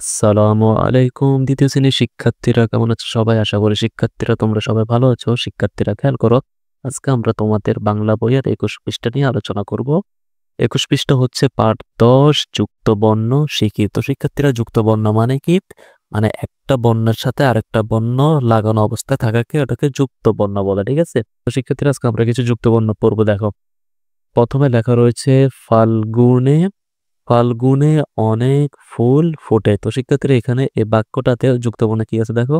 আসসালামু আলাইকুম। দ্বিতীয় শ্রেণীর শিক্ষার্থীরা কেমন আছো সবাই? আশা করি শিক্ষার্থীরা তোমরা সবাই ভালো আছো। শিক্ষার্থীরা খেয়াল করো, আজকে আমরা তোমাদের বাংলা বইয়ের ২১ পৃষ্ঠা নিয়ে আলোচনা করব। ২১ পৃষ্ঠা হচ্ছে পাঠ ১০ যুক্ত বর্ণ শিখি। তো শিক্ষার্থীরা, যুক্ত বর্ণ মানে কি? মানে একটা বর্ণের সাথে আরেকটা বর্ণ লাগানো অবস্থায় থাকাকে ওটাকে যুক্ত বর্ণ বলে, ঠিক আছে? তো শিক্ষার্থীরা, আজকে আমরা কিছু যুক্ত বর্ণ পড়বো। দেখো, প্রথমে লেখা রয়েছে ফাল্গুনে। ফাল্গুনে অনেক ফুল ফোটে। তো শিক্ষার্থীরা, এখানে এই বাক্যটাতে যুক্ত বর্ণ কি আছে দেখো।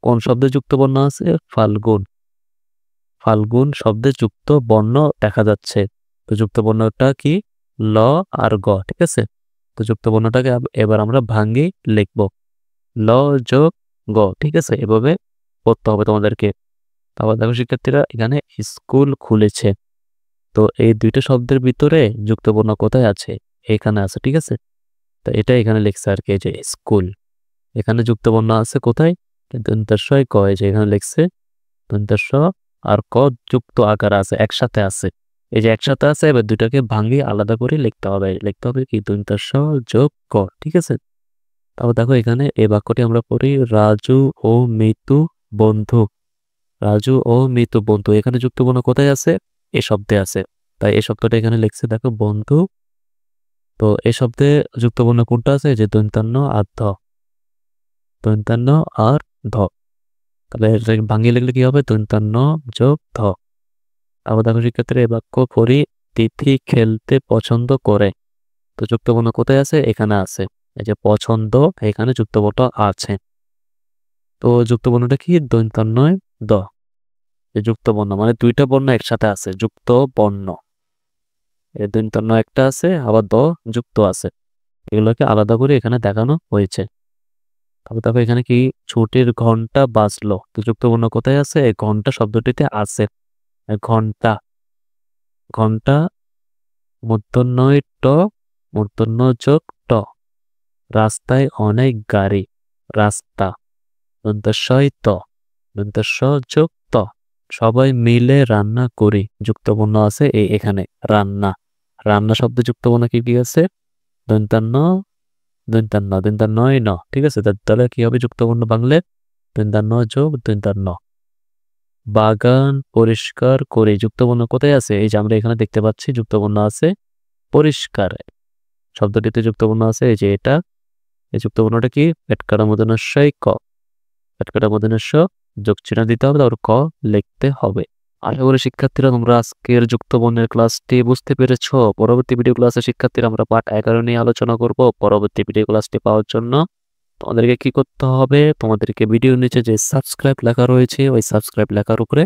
কোন শব্দে যুক্ত বর্ণ আছে? ফাল্গুন। ফাল্গুন শব্দে যুক্ত বর্ণ দেখা যাচ্ছে। তো যুক্ত বর্ণটা কি? ল আর গ, ঠিক আছে? তো যুক্ত বর্ণটাকে এবার আমরা ভাঙ্গি লিখব। ল যোগ গ, ঠিক আছে? এভাবে পড়তে হবে তোমাদেরকে। তারপর দেখো শিক্ষার্থীরা, এখানে স্কুল খুলেছে। তো এই দুইটা শব্দের ভিতরে যুক্ত বর্ণ কোথায় আছে? এখানে আছে, ঠিক আছে? তো এটা এখানে লিখছে আর কি, যে স্কুল। এখানে যুক্ত বর্ণ আছে কোথায়? দন্ত্য ক, যে এখানে লিখছে দন্ত্য আর ক যুক্ত আকার আছে, একসাথে আছে। এই যে একসাথে আছে, এবার দুইটাকে ভাঙি আলাদা করে লিখতে হবে। লিখতে হবে কি? দন্ত্য যোগ ক, ঠিক আছে? তারপর দেখো, এখানে এই বাক্যটি আমরা পড়ি, রাজু ও মিতু বন্ধু। রাজু ও মিতু বন্ধু, এখানে যুক্ত বর্ণ কোথায় আছে? এ শব্দে আছে। তাই এই শব্দটা এখানে লিখছে, দেখো, বন্ধু। তো এই শব্দে যুক্ত বর্ণ কোনটা আছে? যে দন্তান্ন আর ধ। দন্তান্ন আর ধ। তাহলে ভাঙিয়ে লিখলে কি হবে? দন্তান্ন যোগ ধ। আবার দেখো শিক্ষার্থীরা, এই বাক্য পড়ি, তিথি খেলতে পছন্দ করে। তো যুক্ত বর্ণ কোথায় আছে? এখানে আছে। এই যে পছন্দ, এখানে যুক্ত বর্ণ আছে। তো যুক্ত বর্ণটা কি? দন্তান্নয় দ। এই যুক্ত বর্ণ মানে দুইটা বর্ণ একসাথে আছে, যুক্ত বর্ণ। এই দন্তান্ন একটা আছে, আবার দ যুক্ত আছে। এগুলোকে আলাদা করে এখানে দেখানো হয়েছে। তারপর দেখো, এখানে কি? ছুটির ঘন্টা বাজলো। তো যুক্ত বর্ণ কোথায় আছে? এই ঘন্টা শব্দটিতে আছে। ঘন্টা, ঘন্টা মূর্ধন্যয় ট, মূর্ধন্য যোগ ট। রাস্তায় অনেক গাড়ি। রাস্তা, দন্তস্বয় ত, দন্তস্ব যোগ ত। সবাই মিলে রান্না করি। যুক্ত বর্ণ আছে এখানে, রান্না। রান্না শব্দ যুক্ত বর্ণ কি কি আছে? দন্তান্ন, দন্তান্ন, দন্তান্নয় ন, ঠিক আছে? তাহলে কি হবে যুক্ত বর্ণ বাংলে? দন্তান্ন যোগ দন্তান্ন। বাগান পরিষ্কার করে। যুক্ত বর্ণ কোথায় আছে? এই যে আমরা এখানে দেখতে পাচ্ছি যুক্ত বর্ণ আছে পরিষ্কার শব্দটিতে যুক্ত বর্ণ আছে, এই যে এটা। এই যুক্ত বর্ণটা কি? পেটকাটা মূর্ধন্যস্বয় ক। পেটকাটা মূর্ধন্যস্ব যোগ চিহ্ন দিতে হবে, তারপর ক লিখতে হবে। আশা করি শিক্ষার্থীরা তোমরা আজকের যুক্ত বর্ণের ক্লাসটি বুঝতে পেরেছো। পরবর্তী ভিডিও ক্লাসে শিক্ষার্থীরা আমরা পাঠ 11 নিয়ে আলোচনা করব। পরবর্তী ভিডিও ক্লাসটি পাওয়ার জন্য তোমাদেরকে কি করতে হবে? তোমাদেরকে ভিডিওর নিচে যে সাবস্ক্রাইব লেখা রয়েছে, ওই সাবস্ক্রাইব লেখার উপরে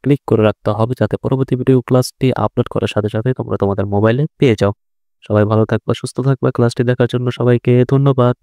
ক্লিক করে রাখতে হবে, যাতে পরবর্তী ভিডিও ক্লাসটি আপলোড করার সাথে সাথে তোমরা তোমাদের মোবাইলে পেয়ে যাও। সবাই ভালো থাকবে, সুস্থ থাকবে। ক্লাসটি দেখার জন্য সবাইকে ধন্যবাদ।